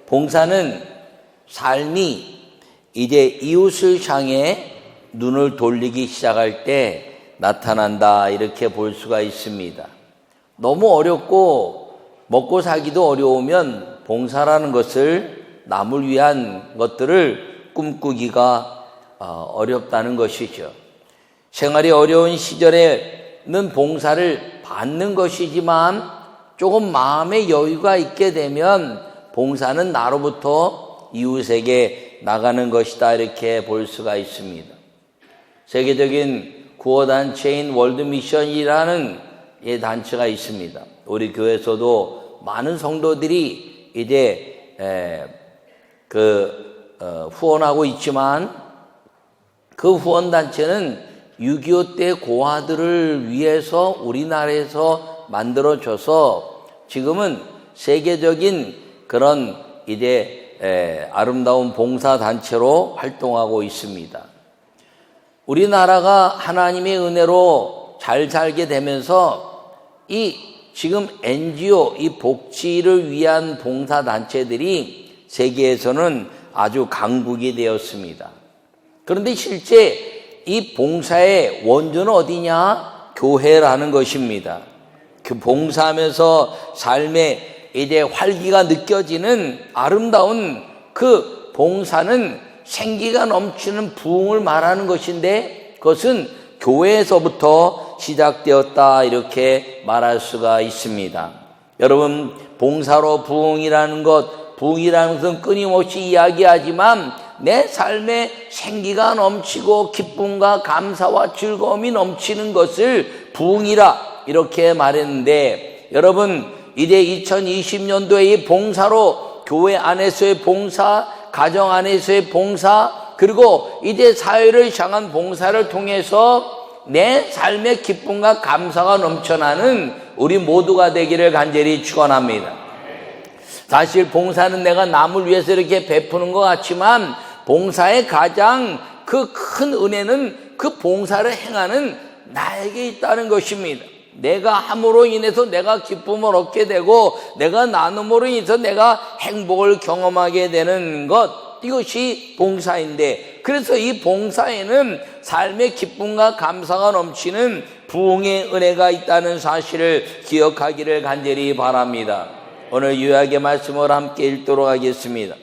봉사는 삶이 이제 이웃을 향해 눈을 돌리기 시작할 때 나타난다, 이렇게 볼 수가 있습니다. 너무 어렵고 먹고 살기도 어려우면 봉사라는 것을, 남을 위한 것들을 꿈꾸기가 어렵다는 것이죠. 생활이 어려운 시절에는 봉사를 받는 것이지만 조금 마음의 여유가 있게 되면 봉사는 나로부터 이웃에게 나가는 것이다, 이렇게 볼 수가 있습니다. 세계적인 구호단체인 월드미션이라는 단체가 있습니다. 우리 교회에서도 많은 성도들이 이제 후원하고 있지만, 그 후원단체는 6.25 때 고아들을 위해서 우리나라에서 만들어져서 지금은 세계적인 그런 이제 아름다운 봉사단체로 활동하고 있습니다. 우리나라가 하나님의 은혜로 잘 살게 되면서 이 지금 NGO, 이 복지를 위한 봉사단체들이 세계에서는 아주 강국이 되었습니다. 그런데 실제 이 봉사의 원조는 어디냐? 교회라는 것입니다. 그 봉사하면서 삶의 이제 활기가 느껴지는 아름다운 그 봉사는 생기가 넘치는 부흥을 말하는 것인데, 그것은 교회에서부터 시작되었다, 이렇게 말할 수가 있습니다. 여러분, 봉사로 부흥이라는 것은 끊임없이 이야기하지만 내 삶에 생기가 넘치고 기쁨과 감사와 즐거움이 넘치는 것을 부흥이라 이렇게 말했는데, 여러분, 이제 2020년도에 이 봉사로 교회 안에서의 봉사, 가정 안에서의 봉사, 그리고 이제 사회를 향한 봉사를 통해서 내 삶의 기쁨과 감사가 넘쳐나는 우리 모두가 되기를 간절히 축원합니다. 사실 봉사는 내가 남을 위해서 이렇게 베푸는 것 같지만, 봉사의 가장 그 큰 은혜는 그 봉사를 행하는 나에게 있다는 것입니다. 내가 함으로 인해서 내가 기쁨을 얻게 되고, 내가 나눔으로 인해서 내가 행복을 경험하게 되는 것, 이것이 봉사인데, 그래서 이 봉사에는 삶의 기쁨과 감사가 넘치는 부흥의 은혜가 있다는 사실을 기억하기를 간절히 바랍니다. 오늘 요약의 말씀을 함께 읽도록 하겠습니다.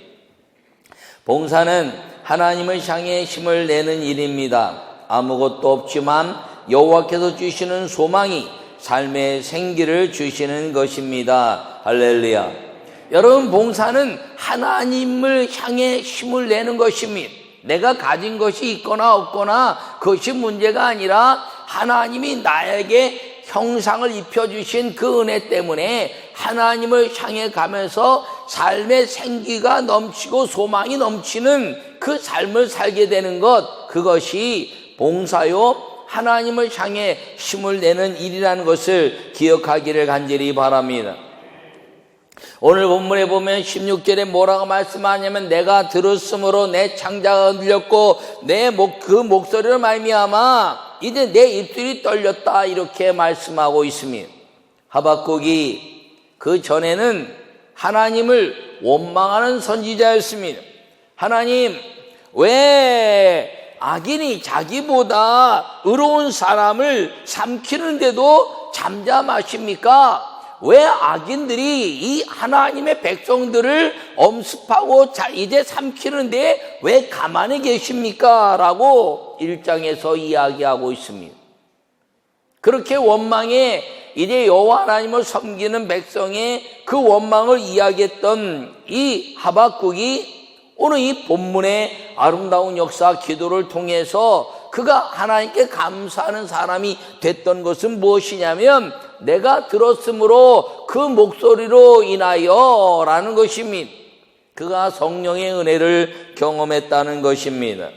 봉사는 하나님을 향해 힘을 내는 일입니다. 아무것도 없지만 여호와께서 주시는 소망이 삶의 생기를 주시는 것입니다. 할렐루야. 여러분, 봉사는 하나님을 향해 힘을 내는 것입니다. 내가 가진 것이 있거나 없거나 그것이 문제가 아니라 하나님이 나에게 형상을 입혀주신 그 은혜 때문에 하나님을 향해 가면서 삶의 생기가 넘치고 소망이 넘치는 그 삶을 살게 되는 것, 그것이 봉사요, 하나님을 향해 힘을 내는 일이라는 것을 기억하기를 간절히 바랍니다. 오늘 본문에 보면 16절에 뭐라고 말씀하냐면, 내가 들었으므로 내 창자가 흔들렸고 그 목소리를 말미암아 이제 내 입술이 떨렸다, 이렇게 말씀하고 있습니다. 하박국이 그 전에는 하나님을 원망하는 선지자였습니다. 하나님, 왜 악인이 자기보다 의로운 사람을 삼키는데도 잠잠하십니까? 왜 악인들이 이 하나님의 백성들을 엄습하고 이제 삼키는데 왜 가만히 계십니까? 라고 1장에서 이야기하고 있습니다. 그렇게 원망에 이제 여호와 하나님을 섬기는 백성의 그 원망을 이야기했던 이 하박국이 오늘 이 본문의 아름다운 역사 기도를 통해서 그가 하나님께 감사하는 사람이 됐던 것은 무엇이냐면, 내가 들었으므로 그 목소리로 인하여 라는 것입니다. 그가 성령의 은혜를 경험했다는 것입니다.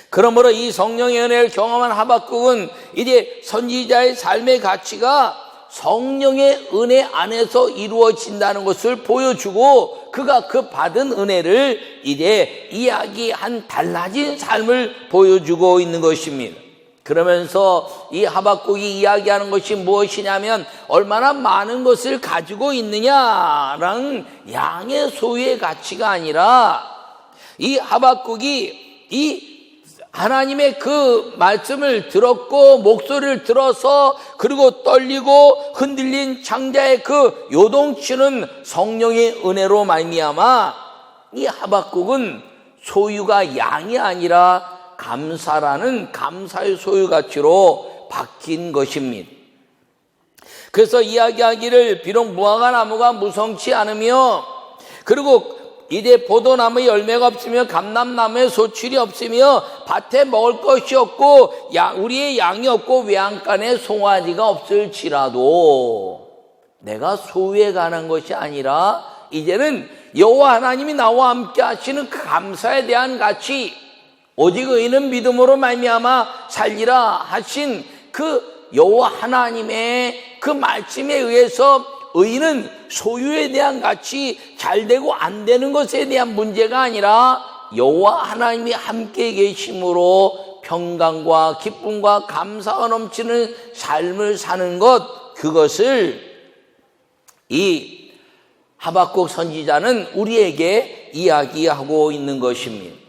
그러므로 이 성령의 은혜를 경험한 하박국은 이제 선지자의 삶의 가치가 성령의 은혜 안에서 이루어진다는 것을 보여주고, 그가 그 받은 은혜를 이제 이야기한 달라진 삶을 보여주고 있는 것입니다. 그러면서 이 하박국이 이야기하는 것이 무엇이냐면 얼마나 많은 것을 가지고 있느냐라는 양의 소유의 가치가 아니라 이 하박국이 이 하나님의 그 말씀을 들었고 목소리를 들어서 그리고 떨리고 흔들린 창자의 그 요동치는 성령의 은혜로 말미암아 이 하박국은 소유가 양이 아니라 감사라는 감사의 소유 가치로 바뀐 것입니다. 그래서 이야기하기를 비록 무화과 나무가 무성치 않으며 그리고 이제 포도나무에 열매가 없으며 감람나무에 소출이 없으며 밭에 먹을 것이 없고 우리의 양이 없고 외양간에 송아지가 없을지라도 내가 소유에 관한 것이 아니라 이제는 여호와 하나님이 나와 함께 하시는 그 감사에 대한 가치, 오직 의인은 믿음으로 말미암아 살리라 하신 그 여호와 하나님의 그 말씀에 의해서 의인은 소유에 대한 가치, 잘 되고 안 되는 것에 대한 문제가 아니라 여호와 하나님이 함께 계심으로 평강과 기쁨과 감사가 넘치는 삶을 사는 것, 그것을 이 하박국 선지자는 우리에게 이야기하고 있는 것입니다.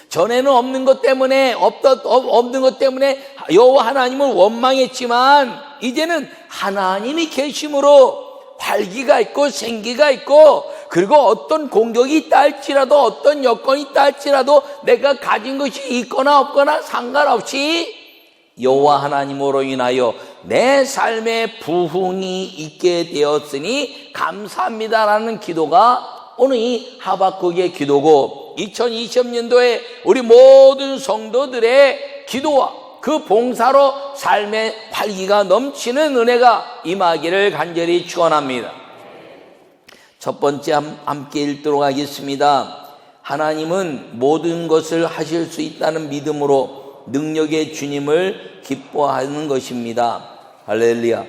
전에는 없는 것 때문에 여호와 하나님을 원망했지만 이제는 하나님이 계심으로 활기가 있고 생기가 있고 그리고 어떤 공격이 있다 할지라도 어떤 여건이 있다 할지라도 내가 가진 것이 있거나 없거나 상관없이 여호와 하나님으로 인하여 내 삶에 부흥이 있게 되었으니 감사합니다라는 기도가 오늘 이 하박국의 기도고 2020년도에 우리 모든 성도들의 기도와 그 봉사로 삶의 활기가 넘치는 은혜가 임하기를 간절히 축원합니다. 첫 번째 함께 읽도록 하겠습니다. 하나님은 모든 것을 하실 수 있다는 믿음으로 능력의 주님을 기뻐하는 것입니다. 할렐루야.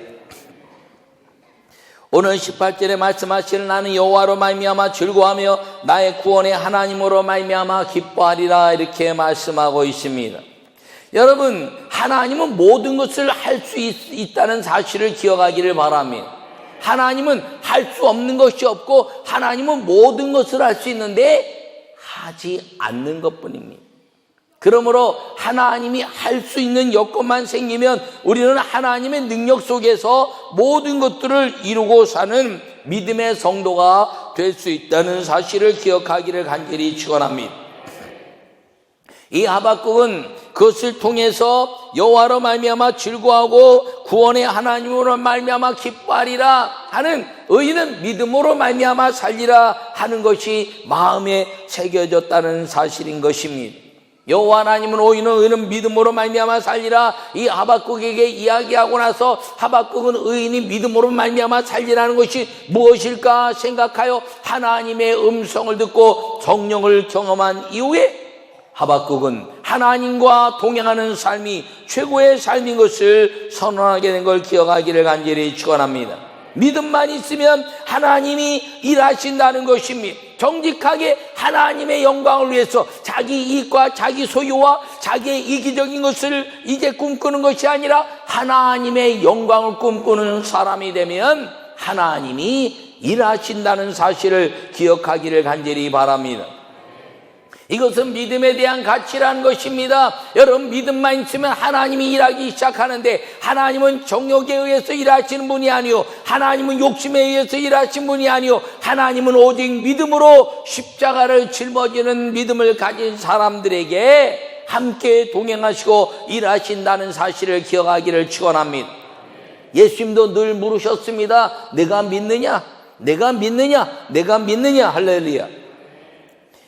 오늘 18절에 말씀하시는 나는 여호와로 말미암아 즐거워하며 나의 구원의 하나님으로 말미암아 기뻐하리라 이렇게 말씀하고 있습니다. 여러분, 하나님은 모든 것을 할 수 있다는 사실을 기억하기를 바랍니다. 하나님은 할 수 없는 것이 없고 하나님은 모든 것을 할 수 있는데 하지 않는 것뿐입니다. 그러므로 하나님이 할 수 있는 여건만 생기면 우리는 하나님의 능력 속에서 모든 것들을 이루고 사는 믿음의 성도가 될 수 있다는 사실을 기억하기를 간절히 축원합니다. 이 하박국은 그것을 통해서 여호와로 말미암아 즐거워하고 구원의 하나님으로 말미암아 기뻐하리라 하는 의인은 믿음으로 말미암아 살리라 하는 것이 마음에 새겨졌다는 사실인 것입니다. 여호와 하나님은 의인은 믿음으로 말미암아 살리라 이 하박국에게 이야기하고 나서 하박국은 의인이 믿음으로 말미암아 살리라는 것이 무엇일까 생각하여 하나님의 음성을 듣고 성령을 경험한 이후에 하박국은 하나님과 동행하는 삶이 최고의 삶인 것을 선언하게 된 걸 기억하기를 간절히 축원합니다. 믿음만 있으면 하나님이 일하신다는 것입니다. 정직하게 하나님의 영광을 위해서 자기 이익과 자기 소유와 자기의 이기적인 것을 이제 꿈꾸는 것이 아니라 하나님의 영광을 꿈꾸는 사람이 되면 하나님이 일하신다는 사실을 기억하기를 간절히 바랍니다. 이것은 믿음에 대한 가치라는 것입니다. 여러분, 믿음만 있으면 하나님이 일하기 시작하는데 하나님은 정욕에 의해서 일하시는 분이 아니요 하나님은 욕심에 의해서 일하시는 분이 아니요 하나님은 오직 믿음으로 십자가를 짊어지는 믿음을 가진 사람들에게 함께 동행하시고 일하신다는 사실을 기억하기를 축원합니다. 예수님도 늘 물으셨습니다. 내가 믿느냐? 내가 믿느냐? 내가 믿느냐? 할렐루야.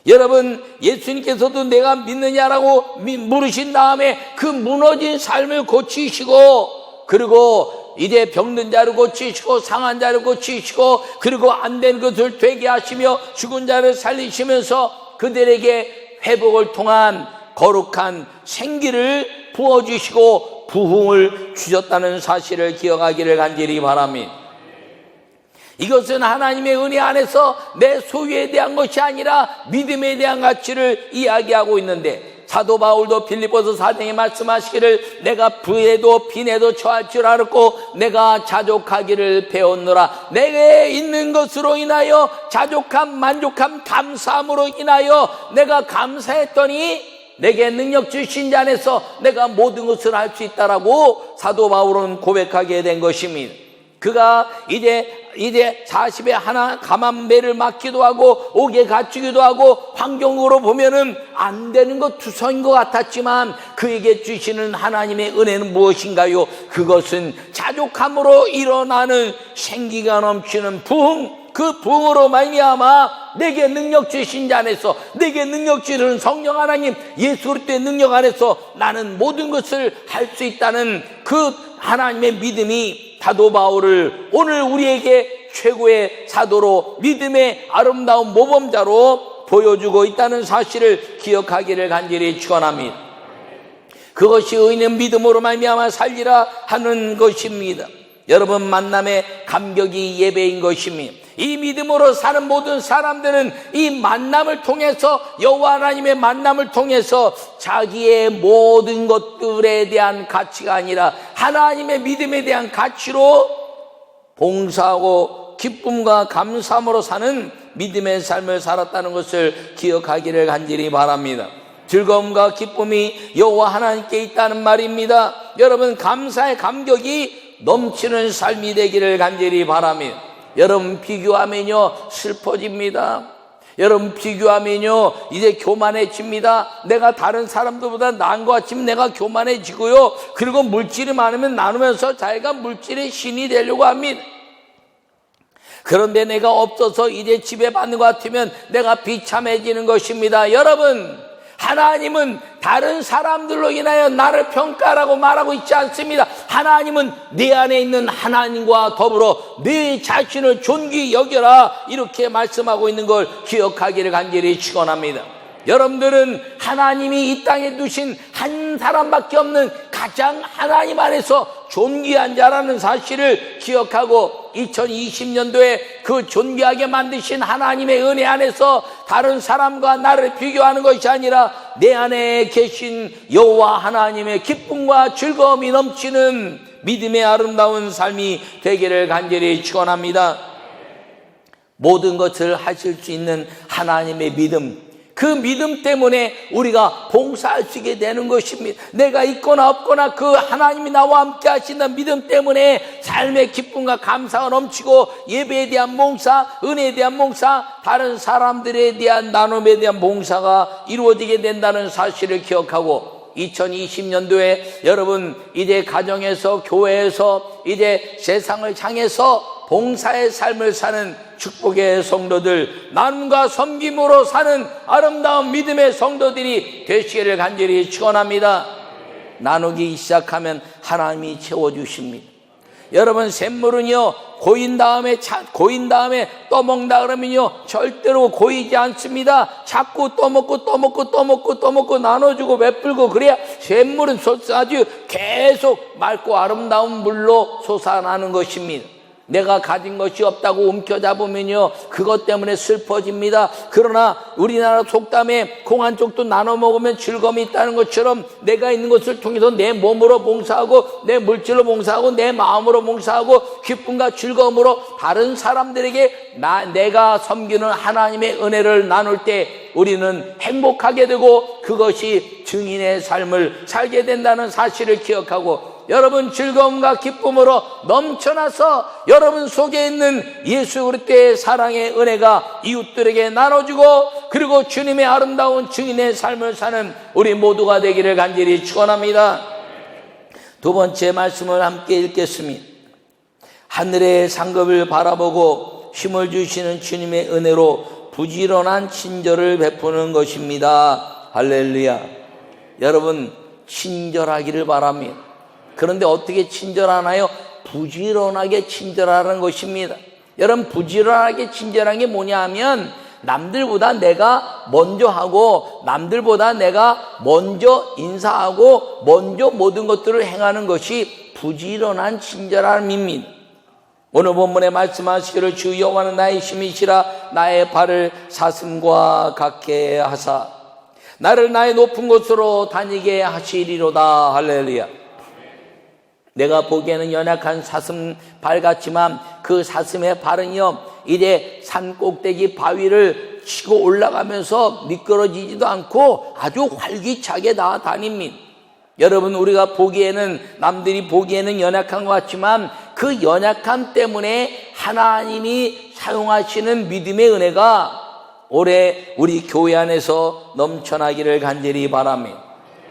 여러분, 예수님께서도 내가 믿느냐라고 물으신 다음에 그 무너진 삶을 고치시고 그리고 이제 병든 자를 고치시고 상한 자를 고치시고 그리고 안 된 것을 되게 하시며 죽은 자를 살리시면서 그들에게 회복을 통한 거룩한 생기를 부어주시고 부흥을 주셨다는 사실을 기억하기를 간절히 바랍니다. 이것은 하나님의 은혜 안에서 내 소유에 대한 것이 아니라 믿음에 대한 가치를 이야기하고 있는데 사도 바울도 빌립보서 4장에 말씀하시기를 내가 부에도 빈에도 처할 줄 알았고 내가 자족하기를 배웠노라. 내게 있는 것으로 인하여 자족함, 만족함, 감사함으로 인하여 내가 감사했더니 내게 능력 주신 자 안에서 내가 모든 것을 할 수 있다라고 사도 바울은 고백하게 된 것입니다. 그가 이제 40에 하나 가만배를 맞기도 하고 옥에 갇히기도 하고 환경으로 보면은 안 되는 것 투성인 것 같았지만 그에게 주시는 하나님의 은혜는 무엇인가요? 그것은 자족함으로 일어나는 생기가 넘치는 부흥, 그 부흥으로 말미암아 내게 능력 주신 자 안에서, 내게 능력 주시는 성령 하나님 예수 그리스도의 능력 안에서 나는 모든 것을 할 수 있다는 그 하나님의 믿음이 사도 바울을 오늘 우리에게 최고의 사도로, 믿음의 아름다운 모범자로 보여주고 있다는 사실을 기억하기를 간절히 축원합니다. 그것이 의인은 믿음으로 말미암아 살리라 하는 것입니다. 여러분, 만남의 감격이 예배인 것입니다. 이 믿음으로 사는 모든 사람들은 이 만남을 통해서, 여호와 하나님의 만남을 통해서 자기의 모든 것들에 대한 가치가 아니라 하나님의 믿음에 대한 가치로 봉사하고 기쁨과 감사함으로 사는 믿음의 삶을 살았다는 것을 기억하기를 간절히 바랍니다. 즐거움과 기쁨이 여호와 하나님께 있다는 말입니다. 여러분, 감사의 감격이 넘치는 삶이 되기를 간절히 바랍니다. 여러분, 비교하면요 슬퍼집니다. 여러분, 비교하면요 이제 교만해집니다. 내가 다른 사람들보다 나은 것 같으면 내가 교만해지고요, 그리고 물질이 많으면 나누면서 자기가 물질의 신이 되려고 합니다. 그런데 내가 없어서 이제 지배받는 것 같으면 내가 비참해지는 것입니다. 여러분, 하나님은 다른 사람들로 인하여 나를 평가라고 말하고 있지 않습니다. 하나님은 내 안에 있는 하나님과 더불어 내 자신을 존귀히 여겨라, 이렇게 말씀하고 있는 걸 기억하기를 간절히 축원합니다. 여러분들은 하나님이 이 땅에 두신 한 사람밖에 없는 가장 하나님 안에서 존귀한 자라는 사실을 기억하고 2020년도에 그 존귀하게 만드신 하나님의 은혜 안에서 다른 사람과 나를 비교하는 것이 아니라 내 안에 계신 여호와 하나님의 기쁨과 즐거움이 넘치는 믿음의 아름다운 삶이 되기를 간절히 축원합니다. 모든 것을 하실 수 있는 하나님의 믿음, 그 믿음 때문에 우리가 봉사할 수 있게 되는 것입니다. 내가 있거나 없거나 그 하나님이 나와 함께 하시는 믿음 때문에 삶의 기쁨과 감사가 넘치고 예배에 대한 봉사, 은혜에 대한 봉사, 다른 사람들에 대한 나눔에 대한 봉사가 이루어지게 된다는 사실을 기억하고 2020년도에 여러분 이제 가정에서, 교회에서, 이제 세상을 향해서 봉사의 삶을 사는 축복의 성도들, 나눔과 섬김으로 사는 아름다운 믿음의 성도들이 되시기를 간절히 축원합니다. 나누기 시작하면 하나님이 채워주십니다. 여러분, 샘물은요 고인 다음에 떠먹다 그러면요 절대로 고이지 않습니다. 자꾸 떠먹고 나눠주고 베풀고 그래야 샘물은 아주 계속 맑고 아름다운 물로 솟아나는 것입니다. 내가 가진 것이 없다고 움켜잡으면요 그것 때문에 슬퍼집니다. 그러나 우리나라 속담에 콩 한 쪽도 나눠 먹으면 즐거움이 있다는 것처럼 내가 있는 것을 통해서 내 몸으로 봉사하고 내 물질로 봉사하고 내 마음으로 봉사하고 기쁨과 즐거움으로 다른 사람들에게 내가 섬기는 하나님의 은혜를 나눌 때 우리는 행복하게 되고 그것이 증인의 삶을 살게 된다는 사실을 기억하고, 여러분 즐거움과 기쁨으로 넘쳐나서 여러분 속에 있는 예수 그리스도의 사랑의 은혜가 이웃들에게 나눠주고, 그리고 주님의 아름다운 증인의 삶을 사는 우리 모두가 되기를 간절히 축원합니다. 두 번째 말씀을 함께 읽겠습니다. 하늘의 상급을 바라보고 힘을 주시는 주님의 은혜로 부지런한 친절을 베푸는 것입니다. 할렐루야. 여러분, 친절하기를 바랍니다. 그런데 어떻게 친절하나요? 부지런하게 친절하는 것입니다. 여러분, 부지런하게 친절한 게 뭐냐 하면 남들보다 내가 먼저 하고, 남들보다 내가 먼저 인사하고, 먼저 모든 것들을 행하는 것이 부지런한 친절함입니다. 오늘 본문에 말씀하시기를 주 여호와는 나의 힘이시라 나의 발을 사슴과 같게 하사 나를 나의 높은 곳으로 다니게 하시리로다. 할렐루야. 내가 보기에는 연약한 사슴 발 같지만 그 사슴의 발은요, 이제 산 꼭대기 바위를 치고 올라가면서 미끄러지지도 않고 아주 활기차게 다닙니다. 여러분, 우리가 보기에는, 남들이 보기에는 연약한 것 같지만 그 연약함 때문에 하나님이 사용하시는 믿음의 은혜가 올해 우리 교회 안에서 넘쳐나기를 간절히 바랍니다.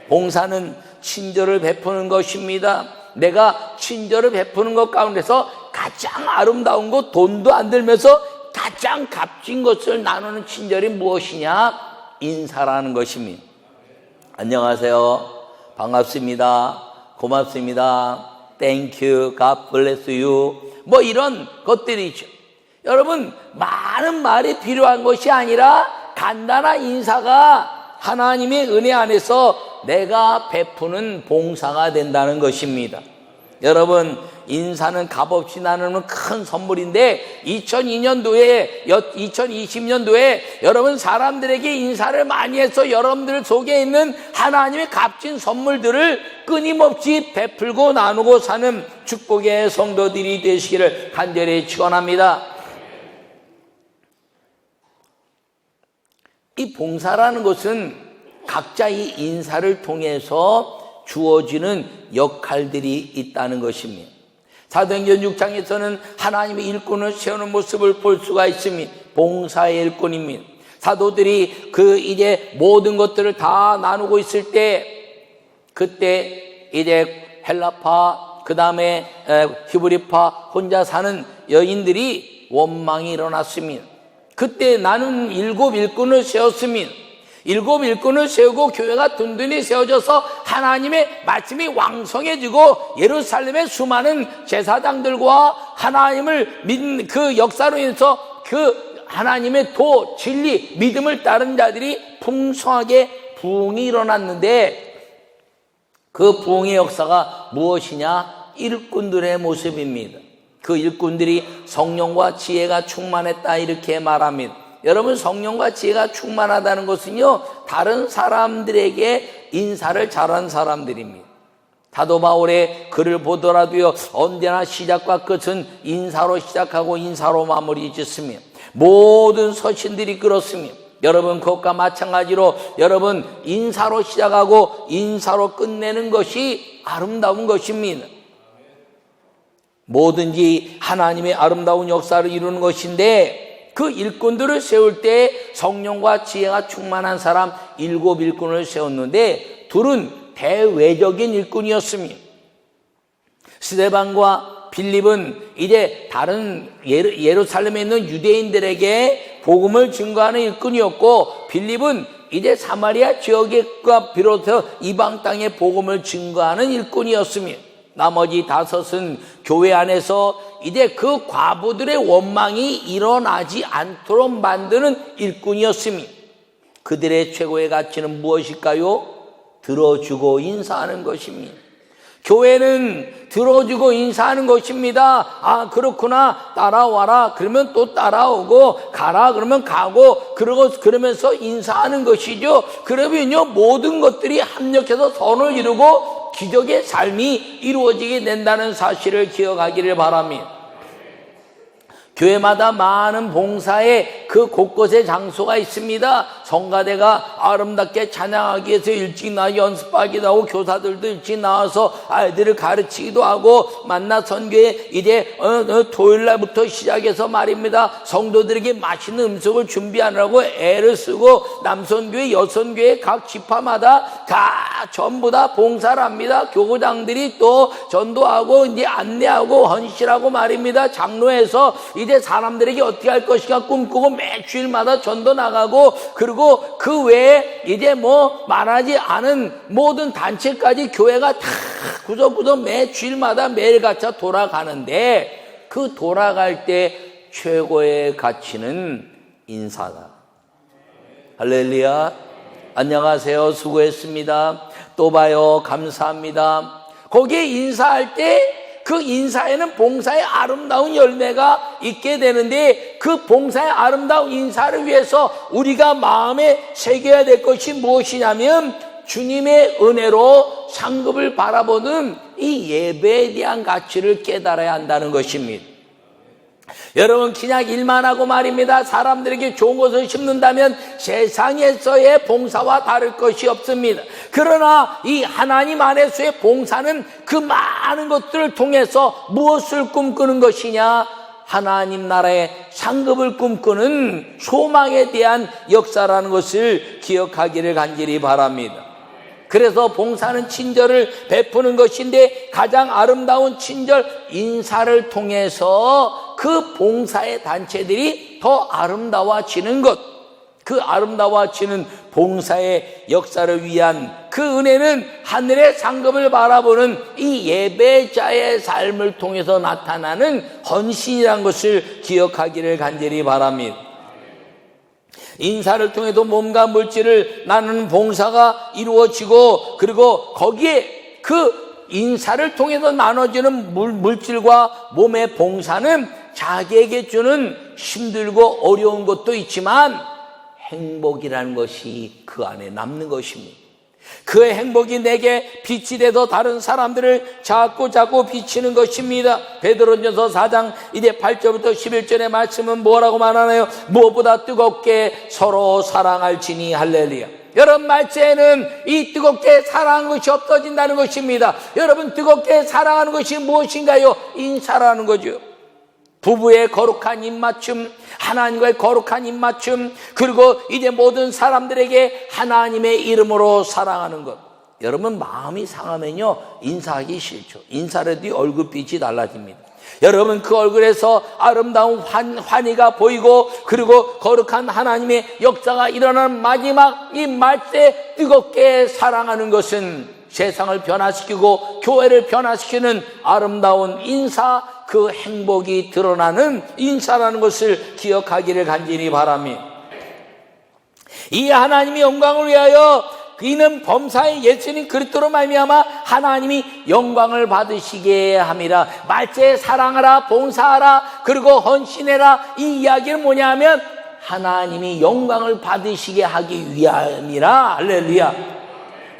봉사는 친절을 베푸는 것입니다. 내가 친절을 베푸는 것 가운데서 가장 아름다운 것, 돈도 안 들면서 가장 값진 것을 나누는 친절이 무엇이냐? 인사라는 것입니다. 안녕하세요. 반갑습니다. 고맙습니다. Thank you. God bless you. 뭐 이런 것들이죠. 여러분, 많은 말이 필요한 것이 아니라 간단한 인사가 하나님의 은혜 안에서 내가 베푸는 봉사가 된다는 것입니다. 여러분, 인사는 값없이 나누는 큰 선물인데 2020년도에 여러분 사람들에게 인사를 많이 해서 여러분들 속에 있는 하나님의 값진 선물들을 끊임없이 베풀고 나누고 사는 축복의 성도들이 되시기를 간절히 축원합니다. 이 봉사라는 것은 각자의 인사를 통해서 주어지는 역할들이 있다는 것입니다. 사도행전 6장에서는 하나님의 일꾼을 세우는 모습을 볼 수가 있습니다. 봉사의 일꾼입니다. 사도들이 이제 모든 것들을 다 나누고 있을 때, 그때 이제 헬라파, 그 다음에 히브리파 혼자 사는 여인들이 원망이 일어났습니다. 그때 나는 7 일꾼을 세웠습니다. 7 일꾼을 세우고 교회가 든든히 세워져서 하나님의 말씀이 왕성해지고 예루살렘의 수많은 제사장들과 하나님을 믿는 그 역사로 인해서 그 하나님의 진리, 믿음을 따른 자들이 풍성하게 부흥이 일어났는데 그 부흥의 역사가 무엇이냐? 일꾼들의 모습입니다. 그 일꾼들이 성령과 지혜가 충만했다 이렇게 말합니다. 여러분, 성령과 지혜가 충만하다는 것은요, 다른 사람들에게 인사를 잘한 사람들입니다. 사도 바울의 글을 보더라도요, 언제나 시작과 끝은 인사로 시작하고 인사로 마무리 짓습니다. 모든 서신들이 그렇습니다. 여러분, 그것과 마찬가지로 여러분, 인사로 시작하고 인사로 끝내는 것이 아름다운 것입니다. 뭐든지 하나님의 아름다운 역사를 이루는 것인데, 그 일꾼들을 세울 때 성령과 지혜가 충만한 사람 7 일꾼을 세웠는데 둘은 대외적인 일꾼이었습니다. 스데반과 빌립은 이제 다른 예루살렘에 있는 유대인들에게 복음을 증거하는 일꾼이었고, 빌립은 이제 사마리아 지역과 비롯해서 이방 땅에 복음을 증거하는 일꾼이었습니다. 나머지 5은 교회 안에서 이제 그 과부들의 원망이 일어나지 않도록 만드는 일꾼이었습니다. 그들의 최고의 가치는 무엇일까요? 들어주고 인사하는 것입니다. 교회는 들어주고 인사하는 것입니다. 아, 그렇구나, 따라와라 그러면 또 따라오고, 가라 그러면 가고, 그러면서 인사하는 것이죠. 그러면요, 모든 것들이 합력해서 선을 이루고 기적의 삶이 이루어지게 된다는 사실을 기억하기를 바랍니다. 교회마다 많은 봉사의 그 곳곳에 장소가 있습니다. 성가대가 아름답게 찬양하기 위해서 일찍 연습하기도 하고, 교사들도 일찍 나와서 아이들을 가르치기도 하고, 만나 선교회 이제 토요일날부터 시작해서 말입니다, 성도들에게 맛있는 음식을 준비하느라고 애를 쓰고, 남선교회, 여선교회 각 지파마다 다 전부 다 봉사를 합니다. 교구장들이 또 전도하고 이제 안내하고 헌신하고 말입니다. 장로에서 이제 사람들에게 어떻게 할 것인가 꿈꾸고 매 주일마다 전도 나가고, 그리고 그 외에 이제 말하지 않은 모든 단체까지 교회가 다 구석구석 매 주일마다 매일같이 돌아가는데, 그 돌아갈 때 최고의 가치는 인사다. 할렐루야. 안녕하세요, 수고했습니다, 또 봐요, 감사합니다. 거기에 인사할 때 그 그 인사에는 봉사의 아름다운 열매가 있게 되는데, 그 봉사의 아름다운 인사를 위해서 우리가 마음에 새겨야 될 것이 무엇이냐면 주님의 은혜로 상급을 바라보는 이 예배에 대한 가치를 깨달아야 한다는 것입니다. 여러분, 그냥 일만 하고 말입니다. 사람들에게 좋은 것을 심는다면 세상에서의 봉사와 다를 것이 없습니다. 그러나 이 하나님 안에서의 봉사는 그 많은 것들을 통해서 무엇을 꿈꾸는 것이냐? 하나님 나라의 상급을 꿈꾸는 소망에 대한 역사라는 것을 기억하기를 간절히 바랍니다. 그래서 봉사는 친절을 베푸는 것인데, 가장 아름다운 친절, 인사를 통해서 그 봉사의 단체들이 더 아름다워지는 것, 그 아름다워지는 봉사의 역사를 위한 그 은혜는 하늘의 상급을 바라보는 이 예배자의 삶을 통해서 나타나는 헌신이라는 것을 기억하기를 간절히 바랍니다. 인사를 통해서 몸과 물질을 나누는 봉사가 이루어지고, 그리고 거기에 그 인사를 통해서 나눠지는 물질과 몸의 봉사는 자기에게 주는 힘들고 어려운 것도 있지만 행복이라는 것이 그 안에 남는 것입니다. 그의 행복이 내게 빛이 돼서 다른 사람들을 자꾸 비치는 것입니다. 베드로전서 4장 이제 8절부터 11절의 말씀은 뭐라고 말하나요? 무엇보다 뜨겁게 서로 사랑할지니. 할렐루야. 여러분, 말세에는 이 뜨겁게 사랑하는 것이 없어진다는 것입니다. 여러분, 뜨겁게 사랑하는 것이 무엇인가요? 인사라는 거죠. 부부의 거룩한 입맞춤, 하나님과의 거룩한 입맞춤, 그리고 이제 모든 사람들에게 하나님의 이름으로 사랑하는 것. 여러분, 마음이 상하면요 인사하기 싫죠. 인사를 해도 얼굴빛이 달라집니다. 여러분, 그 얼굴에서 아름다운 환희가 보이고, 그리고 거룩한 하나님의 역사가 일어나는 마지막 이 말세 뜨겁게 사랑하는 것은 세상을 변화시키고 교회를 변화시키는 아름다운 인사, 그 행복이 드러나는 인사라는 것을 기억하기를 간절히 바랍니다. 이 하나님의 영광을 위하여 이는 범사의 예수님 그리스도로 말미암아 하나님이 영광을 받으시게 함이라. 말세에 사랑하라, 봉사하라, 그리고 헌신해라. 이 이야기는 뭐냐면 하나님이 영광을 받으시게 하기 위함이라. 할렐루야.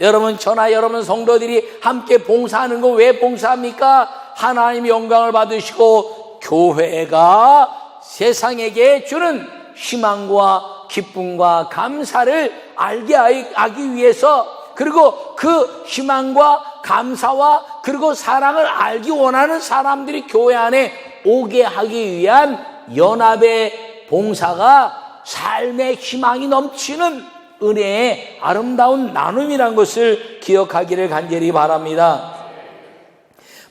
여러분, 저나 여러분 성도들이 함께 봉사하는 거 왜 봉사합니까? 하나님이 영광을 받으시고 교회가 세상에게 주는 희망과 기쁨과 감사를 알게 하기 위해서, 그리고 그 희망과 감사와 그리고 사랑을 알기 원하는 사람들이 교회 안에 오게 하기 위한 연합의 봉사가 삶의 희망이 넘치는 은혜의 아름다운 나눔이란 것을 기억하기를 간절히 바랍니다.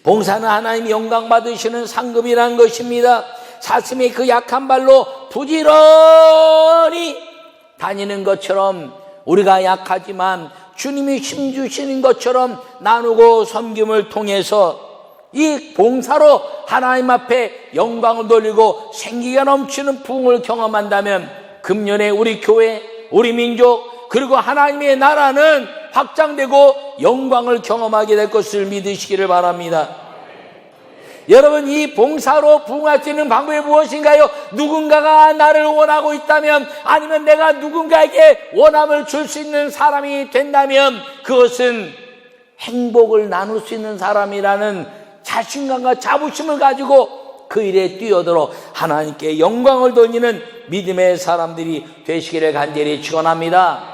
봉사는 하나님이 영광 받으시는 상급이라는 것입니다. 사슴이 그 약한 발로 부지런히 다니는 것처럼 우리가 약하지만 주님이 힘 주시는 것처럼 나누고 섬김을 통해서 이 봉사로 하나님 앞에 영광을 돌리고 생기가 넘치는 부흥을 경험한다면 금년에 우리 교회, 우리 민족, 그리고 하나님의 나라는 확장되고 영광을 경험하게 될 것을 믿으시기를 바랍니다. 여러분, 이 봉사로 부흥할 수 있는 방법이 무엇인가요? 누군가가 나를 원하고 있다면, 아니면 내가 누군가에게 원함을 줄 수 있는 사람이 된다면 그것은 행복을 나눌 수 있는 사람이라는 자신감과 자부심을 가지고 그 일에 뛰어들어 하나님께 영광을 돌리는 믿음의 사람들이 되시기를 간절히 축원합니다.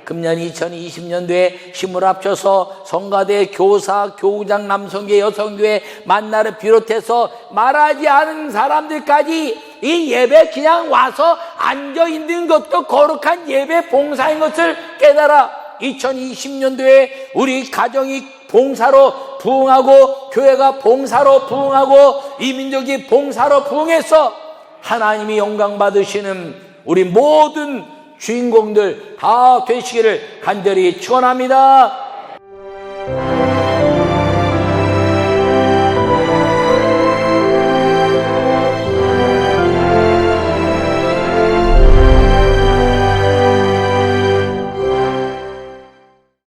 금년 2020년도에 힘을 합쳐서 성가대, 교사, 교우장, 남성교회, 여성교회, 만나를 비롯해서 말하지 않은 사람들까지 이 예배 그냥 와서 앉아있는 것도 거룩한 예배 봉사인 것을 깨달아 2020년도에 우리 가정이 봉사로 부흥하고 교회가 봉사로 부흥하고 이 민족이 봉사로 부흥해서 하나님이 영광 받으시는 우리 모든 주인공들 다 되시기를 간절히 축원합니다.